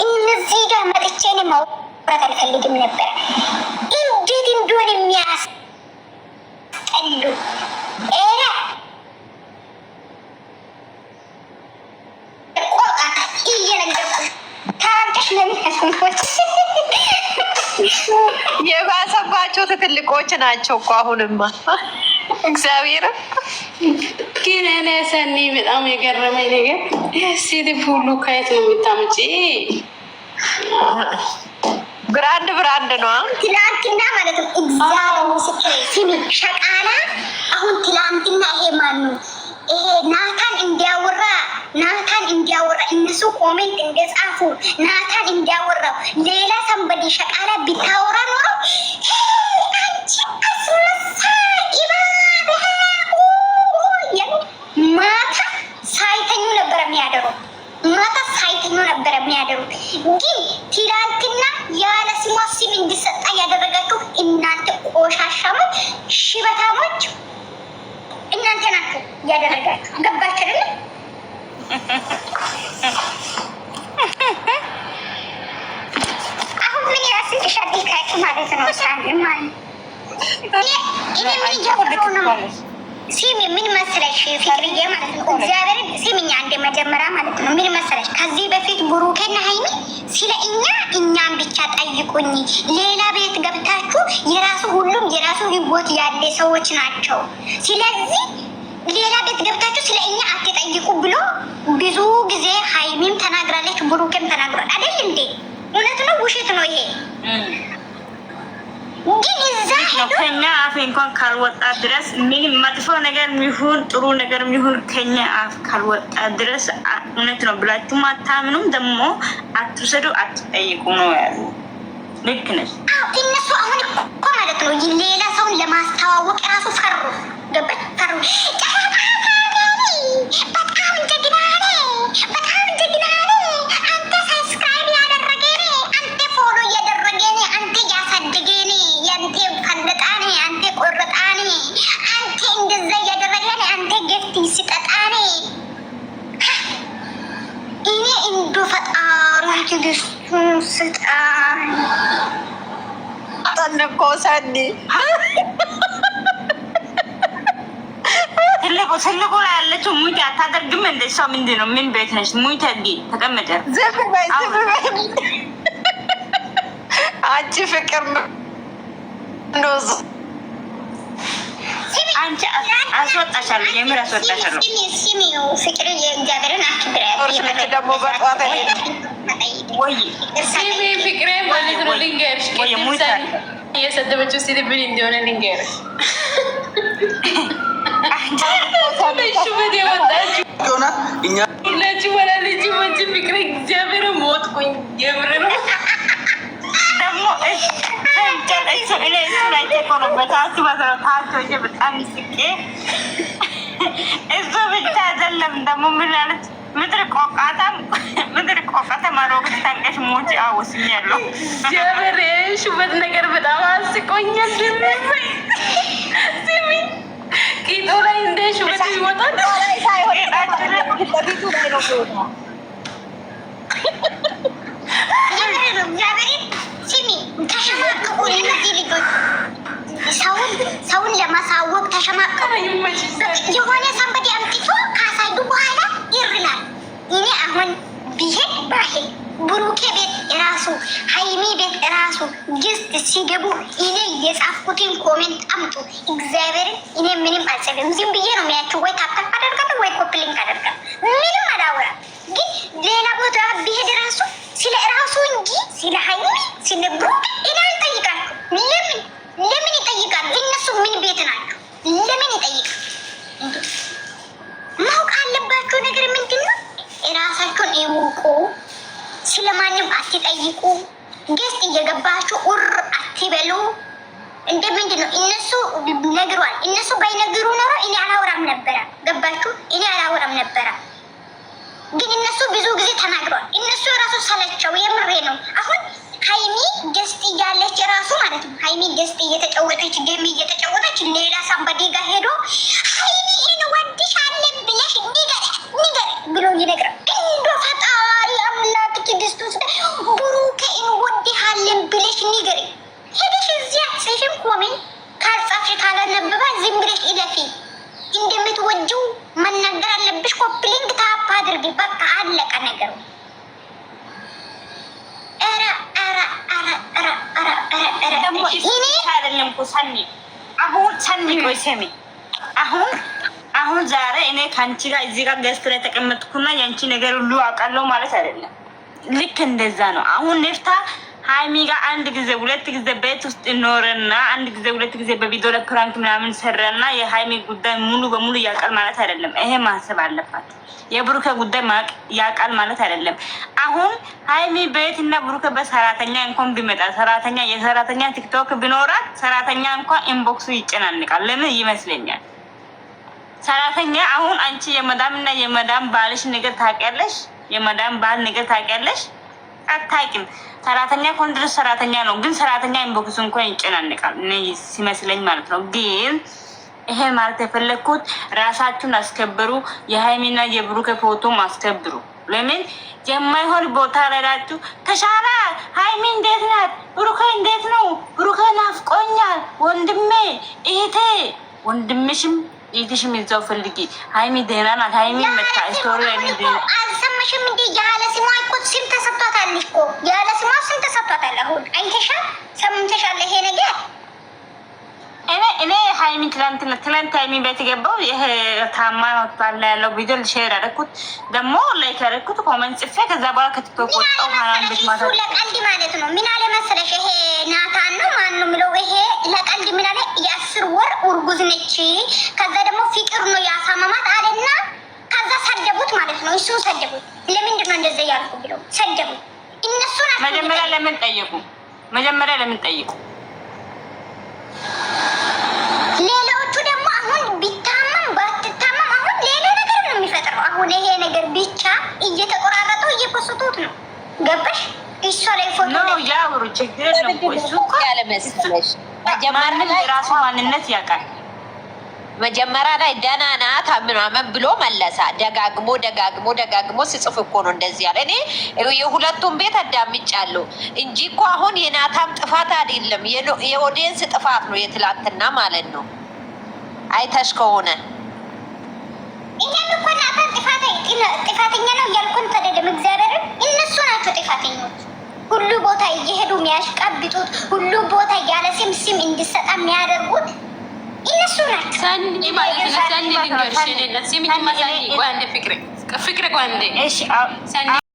እነዚህ ጋር መጥቼ እኔ ማውራት አልፈልግም ነበር። እንዴት እንደሆነ የሚያስጠሉ ኤራ ቆጣታ እየነገርኩ ታንተሽ ለሚያስሞች የባሰባቸው ትልቆች ናቸው እኮ አሁንማ እግዚአብሔር ግን እኔ ሰኒ በጣም የገረመኝ ነገር ሴት ሁሉ ከየት ነው የምታመጪ? ብራንድ ነው። ትላንትና ማለት ነው እግዚአብሔር ምስክሬ ሲሚ ሸቃላ አሁን ትላንትና ይሄ ማኑ ይሄ ናታን እንዲያወራ እነሱ ኮሜንት እንደጻፉ ናታን እንዲያወራው ሌላ ሰንበዲ ሸቃላ ቢታወራ ኖሮ አንቺ አስመሳ ማታ ሳይተኙ ነበር የሚያደሩት። ግን ትላንትና ያለ ስሟ ስም እንዲሰጣ ያደረጋችሁ እናንተ ቆሻሻሞች፣ ሽበታሞች እናንተ ናችሁ ያደረጋችሁ። ገባችሁ አይደል? አሁን ምን ያስል ሸዲካችሁ ማለት ነው። ሳንማን እኔ ምን ይጀምሩ ነው ሲሚ ምን መሰለሽ ፍቅርዬ ማለት ነው። እግዚአብሔር ሲሚኛ እንደ መጀመሪያ ማለት ነው ምን መሰለሽ ከዚህ በፊት ብሩኬና ሃይሚ ስለ እኛን ብቻ ጠይቁኝ፣ ሌላ ቤት ገብታችሁ የራሱ ሁሉም የራሱ ህይወት ያለ ሰዎች ናቸው። ስለዚህ ሌላ ቤት ገብታችሁ ስለ እኛ አትጠይቁ ብሎ ብዙ ጊዜ ሃይሚም ተናግራለች፣ ብሩኬም ተናግሯል አይደል እንዴ? እውነት ነው ውሸት ነው ይሄ? ግን እዛ ከኛ አፍ እንኳን ካልወጣ ድረስ ምንም መጥፎ ነገር የሚሆን ጥሩ ነገር የሚሆን ከኛ አፍ ካልወጣ ድረስ እውነት ነው ብላችሁ አታምኑም። ደግሞ አትውሰዱ፣ አትጠይቁ ነው ያሉ። ልክ ነሽ። እነሱ አሁን እኮ ማለት ነው ሌላ ሰውን ለማስተዋወቅ ራሱ ፈሩ። ገባሽ? ፈሩ። በጣም ጀግና ነህ፣ በጣም ጀግና ነህ አንተ። ሰብስክራይብ ያደረገ ነህ አንተ፣ ፎሎ እያደረገ ነህ አንተ፣ ያሳደገ ነህ አንተ፣ ፈለጣ ነህ አንተ፣ ቆረጣ ነህ አንተ፣ እንደዛ እያደረገ ነህ አንተ፣ ገፍት ሲጠጣ ነህ። እኔ እንዶ ፈጣሪ ትግስቱን ስጣን አጠነቆ ሰኒ ትልቁ ላይ ያለችው ሙይት አታደርግም እንደ እሷ ምንድን ነው? ምን ቤት ነሽ? ሙይት አድርጊ ተቀመጠ። ዝም በይ አንቺ ፍቅር ነው አንቺ አስወጣሻለሁ፣ የምር አስወጣሻለሁ። ሲሚው ፍቅር የእግዚአብሔርን አክብረ ደግሞ በጠዋት ወይ ሲሚ ፍቅሬ ማለት ነው። ልንገርሽ እየሰደበችው ሲልብን እንዲሆነ ልንገርሽ ሹበት የወጣችው ሁላችሁ ወላ ልጅ ወንጭ ፍቅሬ እግዚአብሔር ሞትኩኝ። የምር ነው ደግሞ በጣም ስቄ እሱ ብቻ አይደለም ደግሞ ምን አለች? ምድር ቆቃታ ማሮግት ታንቀሽ ሞች አወስኛለሁ። እግዚአብሔር ሹበት ነገር በጣም አስቆኛል። ሲሚ ቂጦ ላይ እንደ ሹበት ይወጣል ሲሚ ተሸማቀቁ። እነዚህ ልጆች ሰውን ለማሳወቅ ተሸማቀቁ። የሆነ ሰንበዴ አምጥቶ ካሳዩ በኋላ ይርላል። እኔ አሁን ቢሄድ ባሄድ ብሩኬ ቤት እራሱ ሃይሚ ቤት እራሱ ግስት ሲገቡ እኔ የጻፍኩትን ኮሜንት አምጡ። እግዚአብሔርን እኔ ምንም አልጽፍም። ዝም ብዬ ነው የሚያቸው። ወይ ታፕታፕ አደርጋለሁ ወይ ኮፕሊንግ አደርጋለሁ። ምንም አላወራም። ግን ሌላ ቦታ ቢሄድ እራሱ ስለ እራሱ እንጂ ስለ ሃይሚ ስለ ብሩኬ እኔ አልጠይቃለሁ። ለምን ይጠይቃሉ? እነሱ ምን ቤት ናቸው? ለምን ይጠይቃሉ? ማወቅ አለባቸው ነገር ምንድን ነው? እራሳቸውን ይወቁ። ስለማንም አትጠይቁ። ገስት እየገባችሁ ኡር አትበሉ። እንደ ምንድን ነው እነሱ ነግሯል። እነሱ ባይነግሩ ኖሮ እኔ አላወራም ነበረ። ገባችሁ? እኔ አላወራም ነበረ። ግን እነሱ ብዙ ጊዜ ተናግሯል። እነሱ የራሱ ሰለቸው። የምሬ ነው። አሁን ሃይሚ ገስት እያለች ራሱ ማለት ነው ሃይሚ ገስት እየተጫወተች ጌም እየተጫወተች ሌላ ሳምባዲ ጋር ሄዶ ሃይሚ እንወድሻለን ብለሽ ንገር ብሎ ይነግራል። እንዶ ፈጣሪ አምላክ ትግስቱ ብለሽ ንገሪ። ሄደሽ እዚያ ጽፊም ኮሜንት ካልጻፍሽ ካላነበባ ዝም ብለሽ እለፊ። እንደምትወጂው መናገር አለብሽ። ኮፕሊንግ ታፕ አድርጊ። በቃ አለቀ ነገሩ። አሁን ዛሬ እኔ ከአንቺ ጋር እዚህ ጋር ገዝት ላይ ተቀመጥኩና የአንቺ ነገር ሁሉ አውቃለሁ ማለት አይደለም። ልክ እንደዛ ነው። አሁን ነፍታ ሀይሚ ጋር አንድ ጊዜ ሁለት ጊዜ ቤት ውስጥ ኖረና አንድ ጊዜ ሁለት ጊዜ በቪዲዮ ላይ ፕራንክ ምናምን ሰራና የሀይሚ ጉዳይ ሙሉ በሙሉ ያውቃል ማለት አይደለም። ይሄ ማሰብ አለባት። የብሩኬ ጉዳይ ያውቃል ማለት አይደለም። አሁን ሀይሚ ቤት እና ብሩኬ በሰራተኛ እንኳን ቢመጣ ሰራተኛ የሰራተኛ ቲክቶክ ቢኖራት ሰራተኛ እንኳን ኢንቦክሱ ይጨናንቃል። ለምን ይመስለኛል? ሰራተኛ አሁን አንቺ የመዳም እና የመዳም ባልሽ ነገር ታውቂያለሽ? የመዳም ባል ነገር ታውቂያለሽ? አታውቂም። ሰራተኛ ኮንድረስ ሰራተኛ ነው፣ ግን ሰራተኛ ኢንቦክሱ እንኳን ይጨናንቃል ሲመስለኝ ማለት ነው። ግን ይሄ ማለት የፈለግኩት ራሳችሁን አስከብሩ። የሀይሚና የብሩኬ ፎቶም አስከብሩ። ለምን የማይሆን ቦታ ላይ ናችሁ? ተሻላ ሀይሚ እንዴት ናት? ብሩኬ እንዴት ነው? ብሩኬ ናፍቆኛል። ወንድሜ እህቴ፣ ወንድምሽም እህትሽም ይዛው ፈልጊ። ሀይሚ ደህና ናት። ሀይሚ መጣ ስቶሪ ላይ አልሰማሽም እንዴ? ያለ ስሟ እኮ ስም ተሰጥቷታል እኮ ያለ ስሟ ስም ተሰጥቷታል። አሁን አይተሻል፣ ሰምተሻል ይሄ ነገር። እኔ ሀይሚ ትላንት ሀይሚ ቤት ገባው። ይሄ ታማ ባላ ያለው ቪዲዮ ሼር አደረኩት፣ ደግሞ ላይክ አደረኩት፣ ኮሜንት ጽፌ ከዛ በኋላ ከቲክቶክ ወጣው። ሀናን ቤት ማለት ነው ለቀልድ ማለት ነው። ምን አለ መሰለሽ፣ ይሄ ናታን ነው ማን ነው የሚለው፣ ይሄ ለቀልድ ምን አለ የ10 ወር እርጉዝ ነች። ከዛ ደግሞ ፍቅር ነው ያሳመማት አለና ከዛ ሰደቡት ማለት ነው። እሱ ሰደቡት። ለምንድን ነው እንደዛ ያልኩ ብለው ሰደቡት። እነሱ ናቸው መጀመሪያ ለምን ጠየቁ? መጀመሪያ ለምን ጠየቁ? ሌላዎቹ ደግሞ አሁን ቢታመም ባትታመም አሁን ሌላ ነገር ነው የሚፈጥረው። አሁን ይሄ ነገር ብቻ እየተቆራረጠው እየፖስቱት ነው። ገባሽ? እሷ ላይ ፎቶ ነው ያወሩ። ችግር ነው እሱ እኮ ያለ መስለሽ ማንም የራሱ ማንነት ያውቃል። መጀመሪያ ላይ ደህና ናት ምናምን ብሎ መለሳ። ደጋግሞ ሲጽፍ እኮ ነው እንደዚህ ያለ። እኔ የሁለቱም ቤት አዳምጫለሁ እንጂ እኮ አሁን የናታም ጥፋት አይደለም የኦዲየንስ ጥፋት ነው። የትላንትና ማለት ነው። አይተሽ ከሆነ እኛም እኮ ናታን ጥፋተኛ ነው እያልኩን ተደደም እግዚአብሔር እነሱ ናቸው ጥፋተኞች። ሁሉ ቦታ እየሄዱ የሚያሽቀብጡት፣ ሁሉ ቦታ ያለ ስም እንዲሰጣ የሚያደርጉት እነሱ ናቸው። ሰኒ ማለት ነው። ሰኒ ልንገርሽ፣ እኔ ለዚህ ምን ማሳኒ ቆይ አንዴ ፍቅሬ ቆይ አንዴ። እሺ ሰኒ